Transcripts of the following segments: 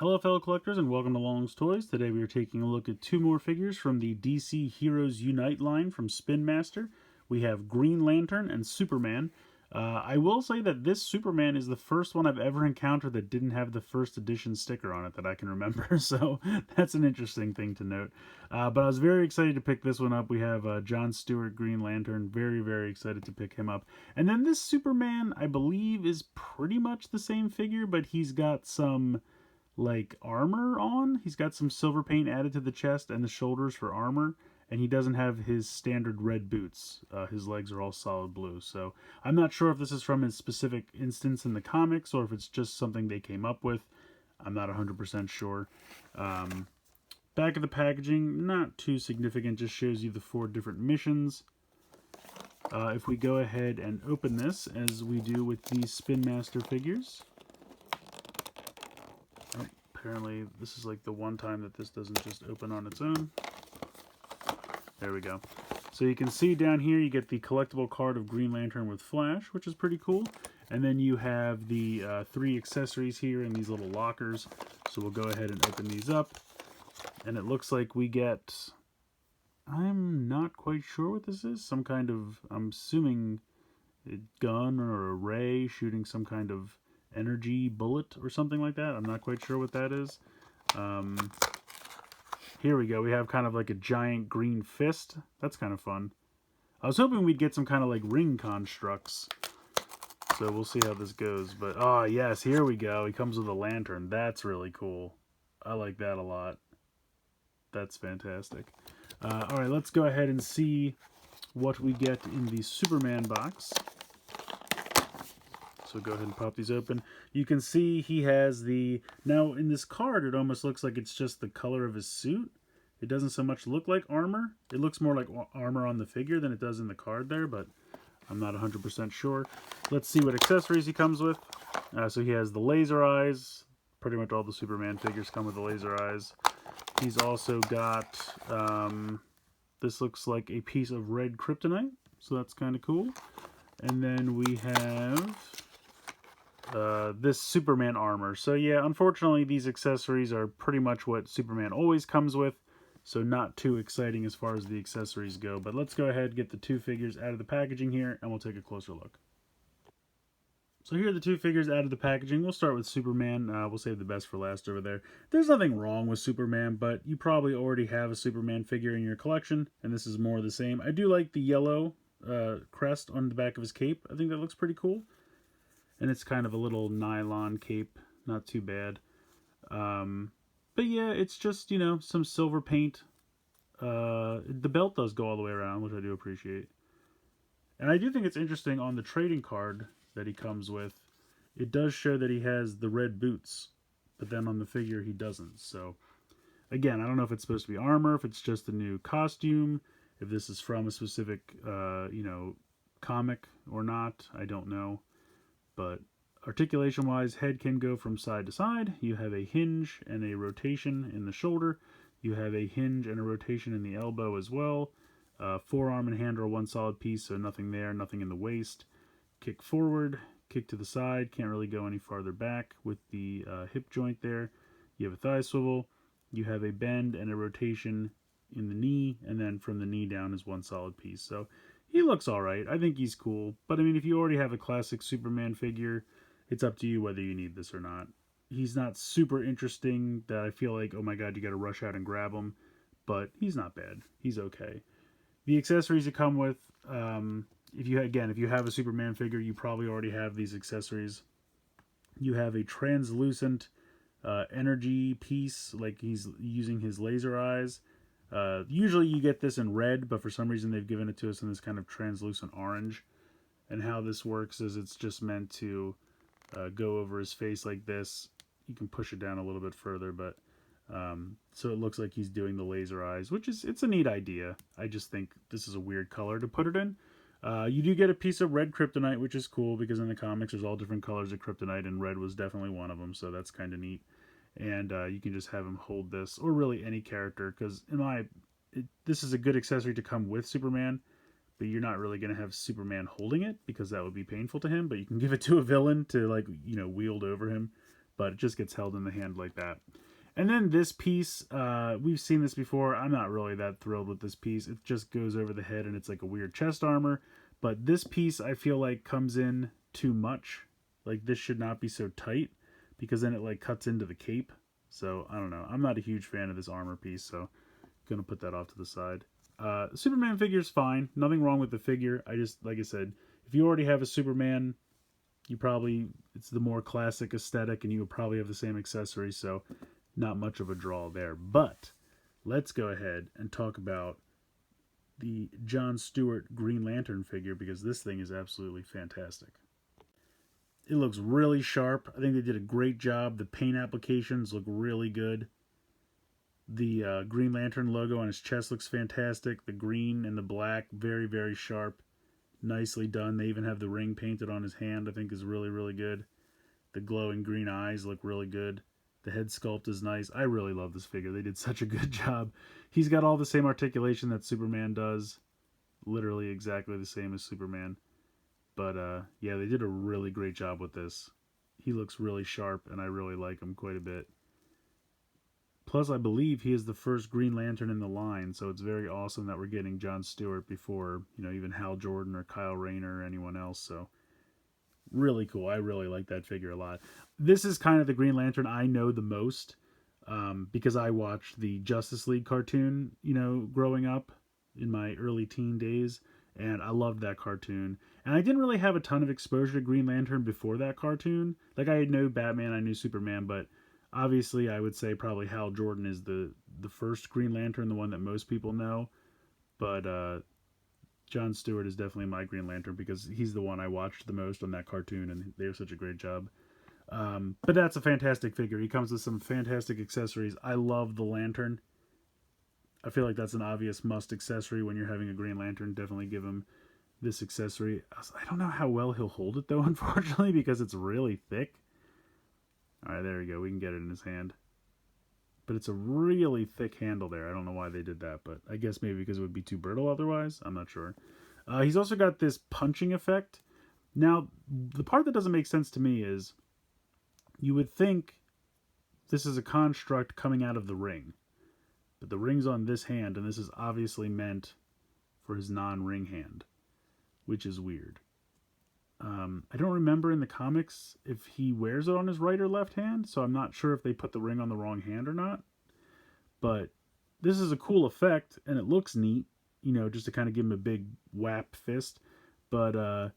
Hello fellow collectors and welcome to Long's Toys. Today we are taking a look at two more figures from the DC Heroes Unite line from Spin Master. We have Green Lantern and Superman. I will say that this Superman is the first one I've ever encountered that didn't have the first edition sticker on it that I can remember, so that's an interesting thing to note. But I was very excited to pick this one up. We have John Stewart, Green Lantern, very excited to pick him up. And then this Superman, I believe, is pretty much the same figure, but he's got some like armor on. He's got some silver paint added to the chest and the shoulders for armor, and he doesn't have his standard red boots. His legs are all solid blue, so I'm not sure if this is from a specific instance in the comics or if it's just something they came up with. I'm not 100% sure. Back of the packaging, not too significant, just shows you the 4 different missions. If we go ahead and open this, as we do with these Spin Master figures. Oh, apparently this is like the one time that this doesn't just open on its own. There we go. So you can see down here you get the collectible card of Green Lantern with Flash, which is pretty cool. And then you have the 3 accessories here in these little lockers. So we'll go ahead and open these up. And it looks like we get, I'm not quite sure what this is. Some kind of, I'm assuming a gun or a ray shooting some kind of energy bullet or something like that. I'm not quite sure what that is. Here we go. We have kind of like a giant green fist. That's kind of fun. I was hoping we'd get some kind of like ring constructs. So we'll see how this goes. But, oh yes, here we go. He comes with a lantern. That's really cool. I like that a lot. That's fantastic. Alright, let's go ahead and see what we get in the Superman box. So go ahead and pop these open. You can see he has the... Now, in this card, it almost looks like it's just the color of his suit. It doesn't so much look like armor. It looks more like armor on the figure than it does in the card there, but I'm not 100% sure. Let's see what accessories he comes with. So he has the laser eyes. Pretty much all the Superman figures come with the laser eyes. He's also got... this looks like a piece of red kryptonite, so that's kind of cool. And then we have... this Superman armor. So yeah, unfortunately these accessories are pretty much what Superman always comes with, so not too exciting as far as the accessories go. But let's go ahead and get the 2 figures out of the packaging here, and we'll take a closer look. So here are the 2 figures out of the packaging. We'll start with Superman. We'll save the best for last over there. There's nothing wrong with Superman, but you probably already have a Superman figure in your collection, and this is more of the same. I do like the yellow crest on the back of his cape. I think that looks pretty cool. And it's kind of a little nylon cape, not too bad. But yeah, it's just, you know, some silver paint. The belt does go all the way around, which I do appreciate. And I do think it's interesting on the trading card that he comes with, it does show that he has the red boots, but then on the figure he doesn't. So again, I don't know if it's supposed to be armor, if it's just a new costume, if this is from a specific, you know, comic or not. I don't know. But articulation-wise, head can go from side to side. You have a hinge and a rotation in the shoulder. You have a hinge and a rotation in the elbow as well. Forearm and hand are one solid piece, so nothing there, nothing in the waist. Kick forward, kick to the side. Can't really go any farther back with the hip joint there. You have a thigh swivel. You have a bend and a rotation in the knee, and then from the knee down is one solid piece. So he looks alright. I think he's cool. But I mean, if you already have a classic Superman figure, it's up to you whether you need this or not. He's not super interesting that I feel like, oh my god, you gotta rush out and grab him. But he's not bad. He's okay. The accessories that come with, if you have a Superman figure, you probably already have these accessories. You have a translucent energy piece, like he's using his laser eyes. Usually you get this in red, but for some reason they've given it to us in this kind of translucent orange. And how this works is it's just meant to go over his face like this. You can push it down a little bit further, but so it looks like he's doing the laser eyes, which is, it's a neat idea. I just think this is a weird color to put it in. You do get a piece of red kryptonite, which is cool because in the comics there's all different colors of kryptonite, and red was definitely one of them, so that's kind of neat. And you can just have him hold this, or really any character, because this is a good accessory to come with Superman, but you're not really going to have Superman holding it because that would be painful to him. But you can give it to a villain to, like, you know, wield over him. but it just gets held in the hand like that. And then this piece, we've seen this before. I'm not really that thrilled with this piece. It just goes over the head and it's like a weird chest armor. But this piece I feel like comes in too much. Like this should not be so tight because then it like cuts into the cape. So I don't know. I'm not a huge fan of this armor piece, so going to put that off to the side. Superman figure's fine. Nothing wrong with the figure. I just, like I said, if you already have a Superman, it's the more classic aesthetic and you would probably have the same accessories, so not much of a draw there. But let's go ahead and talk about the John Stewart Green Lantern figure because this thing is absolutely fantastic. It looks really sharp. I think they did a great job. The paint applications look really good. The Green Lantern logo on his chest looks fantastic. The green and the black, very, very sharp. Nicely done. They even have the ring painted on his hand, I think is really, really good. The glowing green eyes look really good. The head sculpt is nice. I really love this figure. They did such a good job. He's got all the same articulation that Superman does. Literally exactly the same as Superman. But yeah, they did a really great job with this. He looks really sharp, and I really like him quite a bit. Plus, I believe he is the first Green Lantern in the line, so it's very awesome that we're getting John Stewart before, even Hal Jordan or Kyle Rayner or anyone else, so really cool. I really like that figure a lot. This is kind of the Green Lantern I know the most, because I watched the Justice League cartoon, growing up in my early teen days, and I loved that cartoon. And I didn't really have a ton of exposure to Green Lantern before that cartoon. Like, I knew Batman, I knew Superman, but obviously, I would say probably Hal Jordan is the first Green Lantern, the one that most people know. But John Stewart is definitely my Green Lantern because he's the one I watched the most on that cartoon, and they did such a great job. But that's a fantastic figure. He comes with some fantastic accessories. I love the lantern. I feel like that's an obvious must accessory when you're having a Green Lantern. Definitely give him this accessory. I don't know how well he'll hold it, though, unfortunately, because it's really thick. Alright, there we go. We can get it in his hand. But it's a really thick handle there. I don't know why they did that, but I guess maybe because it would be too brittle otherwise. I'm not sure. He's also got this punching effect. Now, the part that doesn't make sense to me is you would think this is a construct coming out of the ring. But the ring's on this hand, and this is obviously meant for his non-ring hand, which is weird. I don't remember in the comics if he wears it on his right or left hand, so I'm not sure if they put the ring on the wrong hand or not. But this is a cool effect, and it looks neat, just to kind of give him a big whap fist. But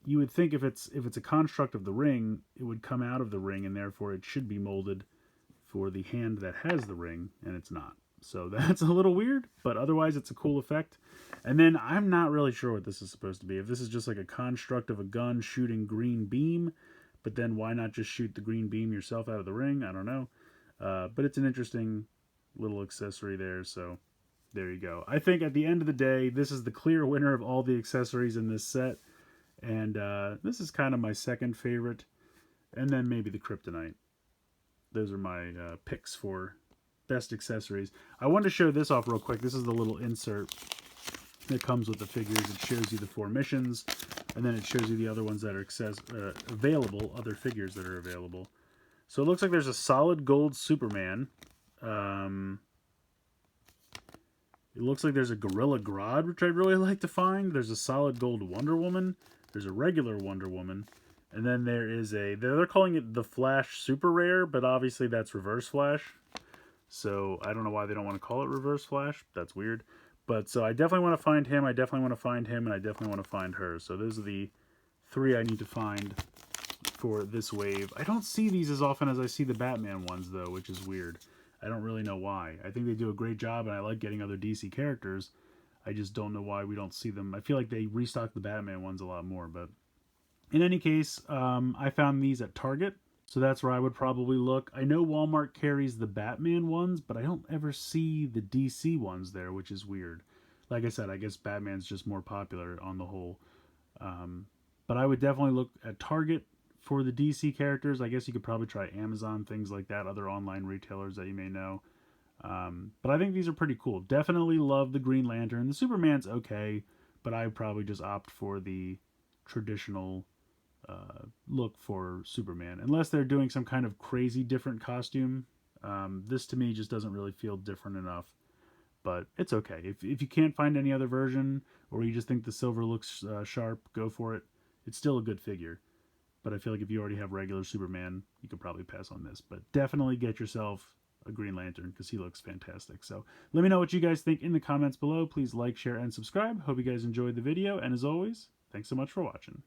you would think if it's a construct of the ring, it would come out of the ring, and therefore it should be molded for the hand that has the ring, and it's not. So that's a little weird, but otherwise it's a cool effect. And then I'm not really sure what this is supposed to be. If this is just like a construct of a gun shooting green beam, but then why not just shoot the green beam yourself out of the ring? I don't know. But it's an interesting little accessory there, so there you go. I think at the end of the day, this is the clear winner of all the accessories in this set. And this is kind of my second favorite. And then maybe the Kryptonite. Those are my picks for best accessories. I wanted to show this off real quick. This is the little insert that comes with the figures. It shows you the 4 missions, and then it shows you the other ones that are available, other figures that are available. So it looks like there's a solid gold Superman. It looks like there's a Gorilla Grodd, which I'd really like to find. There's a solid gold Wonder Woman. There's a regular Wonder Woman. And then there is they're calling it the Flash Super Rare, but obviously that's Reverse Flash. So I don't know why they don't want to call it Reverse Flash. That's weird. But so I definitely want to find him. I definitely want to find him. And I definitely want to find her. So those are the 3 I need to find for this wave. I don't see these as often as I see the Batman ones, though, which is weird. I don't really know why. I think they do a great job, and I like getting other DC characters. I just don't know why we don't see them. I feel like they restock the Batman ones a lot more. But in any case, I found these at Target. So that's where I would probably look. I know Walmart carries the Batman ones, but I don't ever see the DC ones there, which is weird. Like I said, I guess Batman's just more popular on the whole. But I would definitely look at Target for the DC characters. I guess you could probably try Amazon, things like that, other online retailers that you may know. But I think these are pretty cool. Definitely love the Green Lantern. The Superman's okay, but I would probably just opt for the traditional look for Superman. Unless they're doing some kind of crazy different costume, this to me just doesn't really feel different enough. But it's okay. If you can't find any other version, or you just think the silver looks sharp, go for it. It's still a good figure. But I feel like if you already have regular Superman, you could probably pass on this. But definitely get yourself a Green Lantern because he looks fantastic. So let me know what you guys think in the comments below. Please like, share, and subscribe. Hope you guys enjoyed the video. And as always, thanks so much for watching.